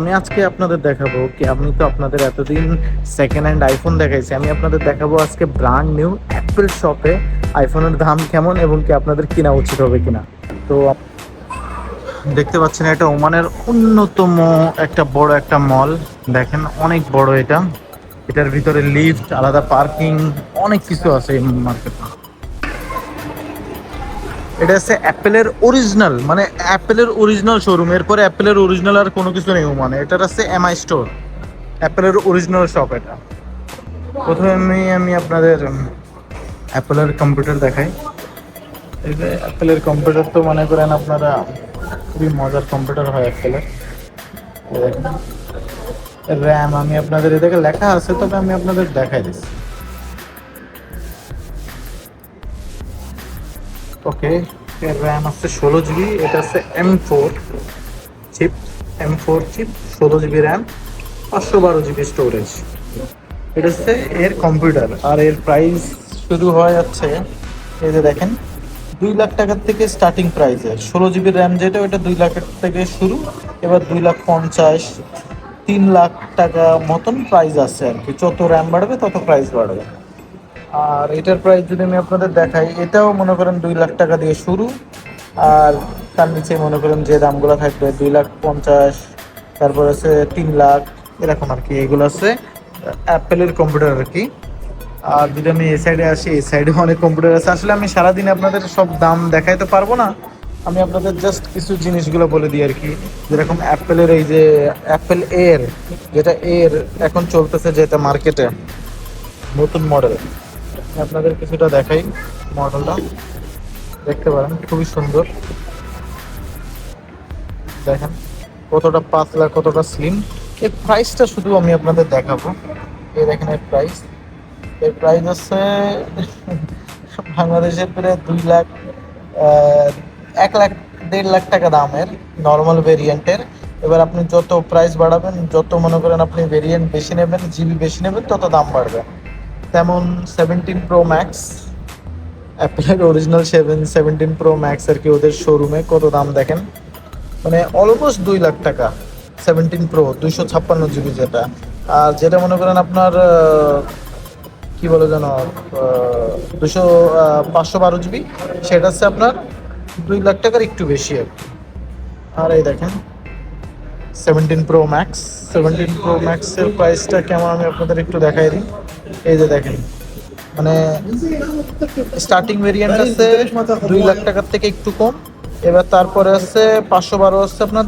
আমি আজকে আপনাদের দেখাবো কি, আমি তো আপনাদের এতদিন সেকেন্ড হ্যান্ড আইফোন দেখাইছি। আমি আপনাদের দেখাবো আজকে ব্র্যান্ড নিউ অ্যাপেল শপে আইফোনের দাম কেমন এবং কি আপনাদের কিনা উচিত হবে কিনা। তো দেখতে পাচ্ছেন এটা ওমানের অন্যতম একটা বড় একটা মল। দেখেন অনেক বড় এটা, এটার ভিতরে লিফট, আলাদা পার্কিং, অনেক কিছু আছে এই মার্কেটে। এটা হচ্ছে অ্যাপেলের অরিজিনাল, মানে অ্যাপেলের অরিজিনাল শোরুম। এরপরে অ্যাপেলের অরিজিনাল আর কোনো কিছু নেই মানে। এটার আছে এমআই স্টোর, অ্যাপেলের অরিজিনাল শপ এটা। প্রথমে আমি আপনাদের অ্যাপেলের কম্পিউটার দেখাই। এই যে অ্যাপেলের কম্পিউটার তো মনে করেন আপনারা খুবই মজার কম্পিউটার হয় অ্যাপেলের। র্যাম আমি আপনাদের এদিকে লেখা আছে, তবে আমি আপনাদের দেখাই দিচ্ছি। ওকে, এর র্যাম আছে 16 জিবি, এটা আছে chip, M4 chip, 16 GB RAM, 512 GB storage. এটা হচ্ছে এর কম্পিউটার। আর এর প্রাইস শুরু হয় যাচ্ছে, এই যে দেখেন, 2 লাখ টাকার থেকে স্টার্টিং প্রাইসে। 16 জিবি র্যাম যেটা, ওইটা 2 লাখের থেকে শুরু। এবার 2,50,000, 3 লাখ টাকা মতন প্রাইস আছে আর কি। যত র্যাম বাড়বে তত প্রাইস বাড়বে। আর এটার প্রাইস যদি আমি আপনাদের দেখাই, এটাও মনে করেন 2 লাখ টাকা দিয়ে শুরু। আর তার নিচে মনে করেন যে দামগুলো থাকবে 2,50,000, তারপর আছে 3 লাখ, এরকম আর কি। এগুলো আছে অ্যাপেলের কম্পিউটার আর কি। আর যদি আমি এই সাইডে আসি, এই সাইডে অনেক কম্পিউটার আছে। আসলে আমি সারাদিন আপনাদের সব দাম দেখাইতে পারবো না। আমি আপনাদের জাস্ট কিছু জিনিসগুলো বলে দিই আর কি। যেরকম অ্যাপেলের এই যে অ্যাপেল এর, যেটা এর এখন চলতেছে, যেটা মার্কেটে নতুন মডেল, আপনাদের কিছুটা দেখাই। মডেলটা দেখতে পারেন, খুবই সুন্দর। দেখেন কতটা পাতলা, কতটা স্লিম। এর প্রাইসটা শুধু আমি আপনাদের দেখাবো। এই দেখেন এর প্রাইস। এর প্রাইস আছে বাংলাদেশের প্রায় 2 লাখ, 1 লাখ, 1.5 লাখ টাকা দামের নর্মাল ভেরিয়েন্টের। এবার আপনি যত প্রাইস বাড়াবেন, যত মনে করেন আপনি ভেরিয়েন্ট বেশি নেবেন, জিবি বেশি নেবেন, তত দাম বাড়বে। তেমন 17 Pro Max, অ্যাপেলের অরিজিনাল 17 Pro Max আর কি, ওদের শোরুমে কত দাম দেখেন, মানে অলমোস্ট 2 লাখ টাকা। 17 Pro, 256 জিবি যেটা। আর যেটা মনে করেন আপনার কি বলে যেন, 512 জিবি, সেটা হচ্ছে আপনার 2 লাখ টাকার একটু বেশি আর কি। আর এই দেখেন 17 Pro Max, 17 Pro Max এর প্রাইসটা কেমন আমি আপনাদের একটু দেখাই দিই। এই যে দেখেন, মানে স্টার্টিং ভেরিয়েন্ট আছে 2 লাখ টাকার থেকে একটু কম। এবার তারপরে আছে 512, হচ্ছে আপনার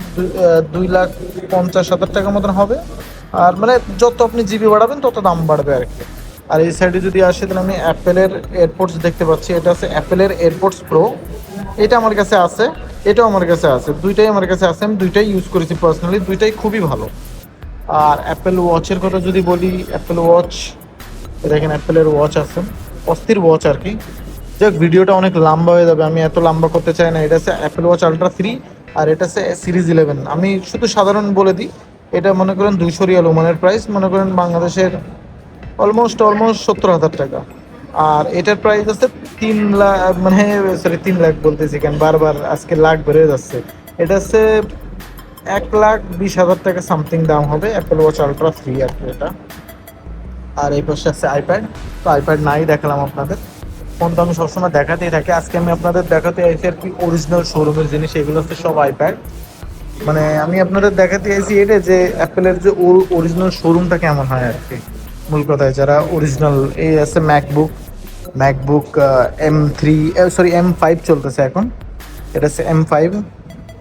2,50,000 টাকার মতন হবে। আর মানে যত আপনি জিবি বাড়াবেন তত দাম বাড়বে আর কি। আর এই সাইডে যদি আসে, তাহলে আমি অ্যাপেলের এয়ারপোর্টস দেখতে পাচ্ছি। এটা আছে অ্যাপেলের এয়ারপোর্টস প্রো। এটা আমার কাছে আছে, এটাও আমার কাছে আছে, দুইটাই আমার কাছে আছে। আমি দুইটাই ইউজ করেছি পার্সোনালি, দুইটাই খুবই ভালো। আর অ্যাপেল ওয়াচের কথা যদি বলি, অ্যাপেল ওয়াচ, দেখেন অ্যাপেলের ওয়াচ আছে, অস্থির ওয়াচ আর কি। যাক, ভিডিওটা অনেক লম্বা হয়ে যাবে, আমি এত লম্বা করতে চাই না। এটা হচ্ছে অ্যাপেল ওয়াচ আলট্রা 3, আর এটা হচ্ছে সিরিজ 11। আমি শুধু সাধারণ বলে দিই, এটা মনে করেন 200 রিয়াল ওমানের প্রাইস, মনে করেন বাংলাদেশের অলমোস্ট 70,000 টাকা। আর এটার প্রাইস আছে 3 লাখ, মানে সরি 3 লাখ বলতেছি কেন, বারবার আজকে লাখ বেড়ে যাচ্ছে। এটা হচ্ছে 1,20,000 টাকা সামথিং দাম হবে, অ্যাপেল ওয়াচ আলট্রা 3 আর কি এটা। আর এই পাশে আছে আইপ্যাড। তো আইপ্যাড নাই দেখালাম আপনাদের। ফোন তো আমি সবসময় দেখাতেই থাকি, আজকে আমি আপনাদের দেখাতে চাইছি আর কি অরিজিনাল শোরুমের জিনিস। এগুলো হচ্ছে সব আইপ্যাড। মানে আমি আপনাদের দেখাতে চাইছি এটা, যে অ্যাপেলের যে অরিজিনাল শোরুমটা কেমন হয় আর কি। মূল কথায় যারা অরিজিনাল, এই আছে ম্যাকবুক M3, সরি M5 চলতেছে এখন। এটা হচ্ছে M5,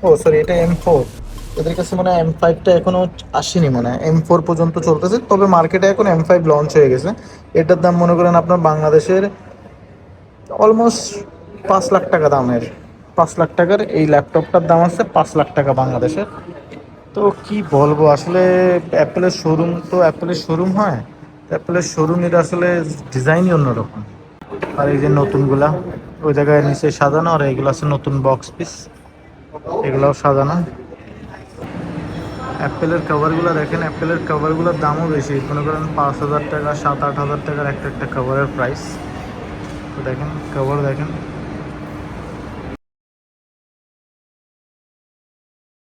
ও সরি এটা M4। এদের কাছে মানে M5টা এখনো আসেনি, মানে M4 পর্যন্ত চলতেছে, তবে মার্কেটে এখন M5 লঞ্চ হয়ে গেছে। এটার দাম মনে করেন আপনার বাংলাদেশের অলমোস্ট 5 লাখ টাকা দামের। 5 লাখ টাকার এই ল্যাপটপটার দাম আছে 5 লাখ টাকা বাংলাদেশের। তো কি বলবো আসলে, অ্যাপেলের শোরুম তো অ্যাপেলের শোরুম হয়, অ্যাপেলের শোরুমের আসলে ডিজাইনই অন্যরকম। আর এই যে নতুনগুলা ওই জায়গায় নিচে সাজানো, আর এইগুলো আছে নতুন বক্স পিস, এগুলাও সাজানো। অ্যাপেলের কভারগুলো দেখেন, অ্যাপেলের কভারগুলোর দামও বেশি, মনে করেন 5,000 টাকা, 7-8 হাজার টাকার একটা একটা কভারের প্রাইস। তো দেখেন কভার দেখেন।